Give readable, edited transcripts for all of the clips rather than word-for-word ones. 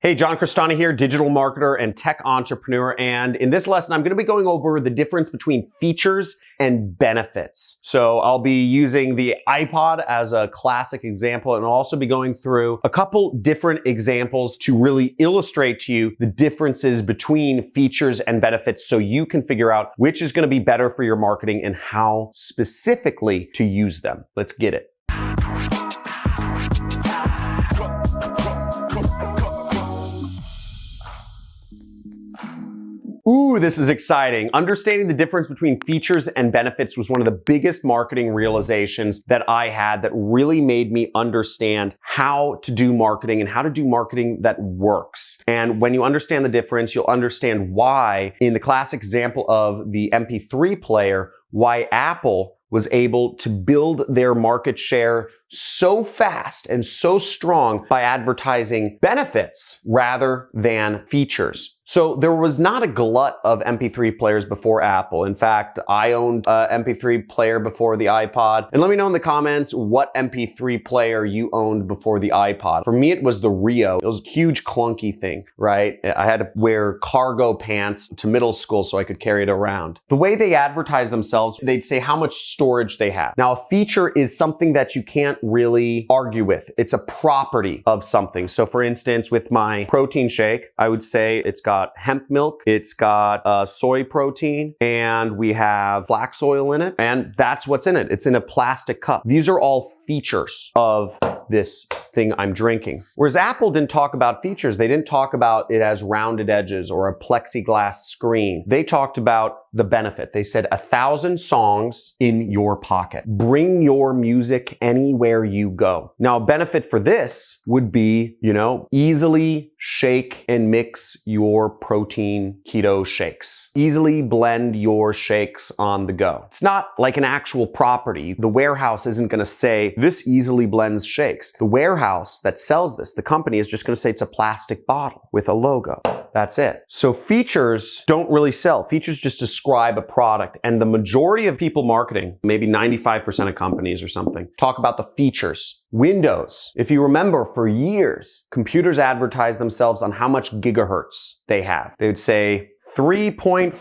Hey, John Crestani here, digital marketer and tech entrepreneur. And in this lesson, I'm going to be going over the difference between features and benefits. So I'll be using the iPod as a classic example, and I'll also be going through a couple different examples to really illustrate to you the differences between features and benefits so you can figure out which is going to be better for your marketing and how specifically to use them. Let's get it. Ooh, this is exciting. Understanding the difference between features and benefits was one of the biggest marketing realizations that I had that really made me understand how to do marketing and how to do marketing that works. And when you understand the difference, you'll understand why, in the classic example of the MP3 player, why Apple was able to build their market share so fast and so strong by advertising benefits rather than features. So there was not a glut of MP3 players before Apple. In fact, I owned an MP3 player before the iPod. And let me know in the comments what MP3 player you owned before the iPod. For me, it was the Rio. It was a huge clunky thing, right? I had to wear cargo pants to middle school so I could carry it around. The way they advertise themselves, they'd say how much storage they have. Now, a feature is something that you can't really argue with. It's a property of something. So for instance, with my protein shake, I would say it's got hemp milk, it's got soy protein, and we have flax oil in it, and that's what's in it. It's in a plastic cup. These are all features of this thing I'm drinking. Whereas Apple didn't talk about features. They didn't talk about it as rounded edges or a plexiglass screen. They talked about the benefit. They said 1,000 songs in your pocket. Bring your music anywhere you go. Now, a benefit for this would be, easily shake and mix your protein keto shakes. Easily blend your shakes on the go. It's not like an actual property. The warehouse isn't going to say, this easily blends shakes. The warehouse that sells this, the company, is just going to say it's a plastic bottle with a logo. That's it. So features don't really sell. Features just describe a product. And the majority of people marketing, maybe 95% of companies or something, talk about the features. Windows. If you remember, for years, computers advertised themselves on how much gigahertz they have. They would say 3.4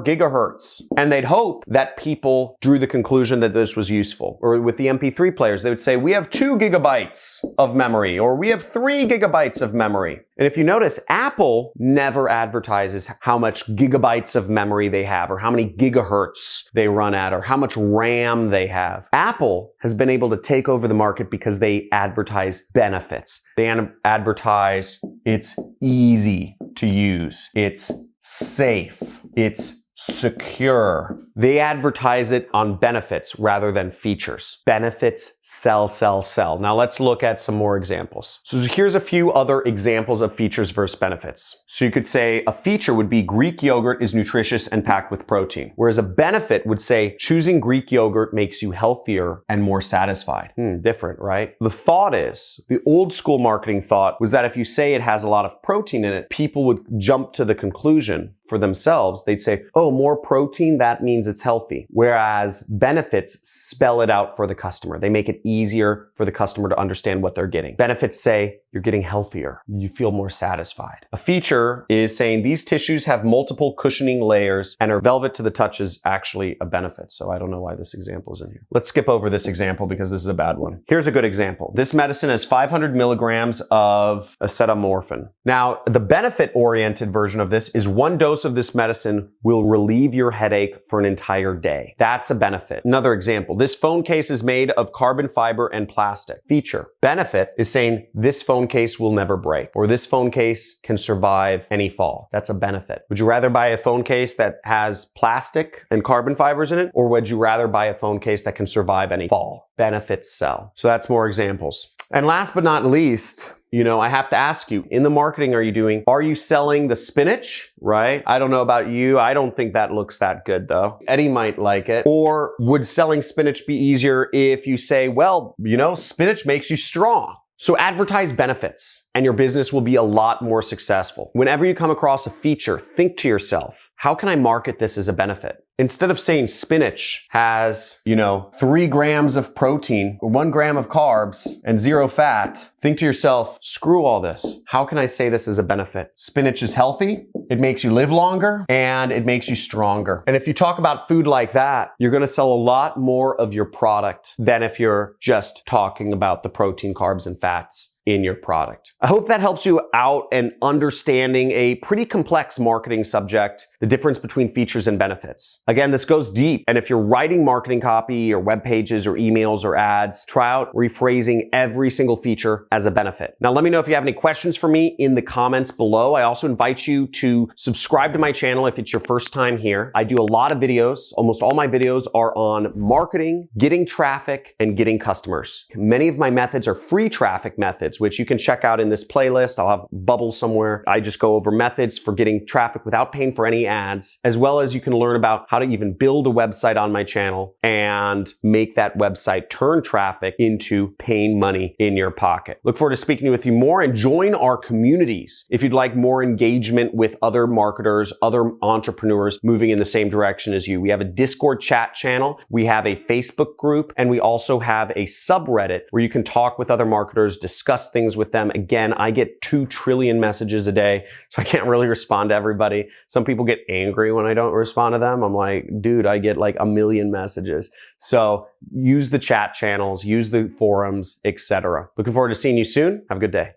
gigahertz. And they'd hope that people drew the conclusion that this was useful. Or with the MP3 players, they would say, we have 2 gigabytes of memory, or we have 3 gigabytes of memory. And if you notice, Apple never advertises how much gigabytes of memory they have, or how many gigahertz they run at, or how much RAM they have. Apple has been able to take over the market because they advertise benefits. They advertise it's easy to use, it's safe, it's secure. They advertise it on benefits rather than features. Benefits sell, sell, sell. Now let's look at some more examples. So here's a few other examples of features versus benefits. So you could say a feature would be Greek yogurt is nutritious and packed with protein, whereas a benefit would say choosing Greek yogurt makes you healthier and more satisfied. Different, right? The thought is, the old school marketing thought was that if you say it has a lot of protein in it, people would jump to the conclusion for themselves. They'd say, oh, more protein, that means it's healthy. Whereas benefits spell it out for the customer. They make it easier for the customer to understand what they're getting. Benefits say you're getting healthier. You feel more satisfied. A feature is saying these tissues have multiple cushioning layers and are velvet to the touch is actually a benefit. So I don't know why this example is in here. Let's skip over this example because this is a bad one. Here's a good example. This medicine has 500 milligrams of acetaminophen. Now, the benefit-oriented version of this is 1 dose of this medicine will relieve your headache for an entire day. That's a benefit. Another example, this phone case is made of carbon fiber and plastic. Feature. Benefit is saying this phone case will never break, or this phone case can survive any fall. That's a benefit. Would you rather buy a phone case that has plastic and carbon fibers in it, or would you rather buy a phone case that can survive any fall? Benefits sell. So that's more examples. And last but not least, I have to ask you, in the marketing are you selling the spinach, right? I don't know about you. I don't think that looks that good though. Eddie might like it. Or would selling spinach be easier if you say, well, spinach makes you strong? So advertise benefits and your business will be a lot more successful. Whenever you come across a feature, think to yourself, how can I market this as a benefit? Instead of saying spinach has, 3 grams of protein, or 1 gram of carbs, and 0 fat, think to yourself, screw all this. How can I say this as a benefit? Spinach is healthy, it makes you live longer, and it makes you stronger. And if you talk about food like that, you're gonna sell a lot more of your product than if you're just talking about the protein, carbs, and fats in your product. I hope that helps you out in understanding a pretty complex marketing subject, the difference between features and benefits. Again, this goes deep, and if you're writing marketing copy or web pages or emails or ads, try out rephrasing every single feature as a benefit. Now, let me know if you have any questions for me in the comments below. I also invite you to subscribe to my channel if it's your first time here. I do a lot of videos. Almost all my videos are on marketing, getting traffic, and getting customers. Many of my methods are free traffic methods, which you can check out in this playlist. I'll have bubbles somewhere. I just go over methods for getting traffic without paying for any ads, as well as you can learn about how to even build a website on my channel and make that website turn traffic into paying money in your pocket. Look forward to speaking with you more, and join our communities if you'd like more engagement with other marketers, other entrepreneurs moving in the same direction as you. We have a Discord chat channel, we have a Facebook group, and we also have a subreddit where you can talk with other marketers, discuss things with them. Again, I get 2 trillion messages a day, so I can't really respond to everybody. Some people get angry when I don't respond to them. I'm like, dude, I get like 1 million messages. So use the chat channels, use the forums, etc. Looking forward to seeing you soon. Have a good day.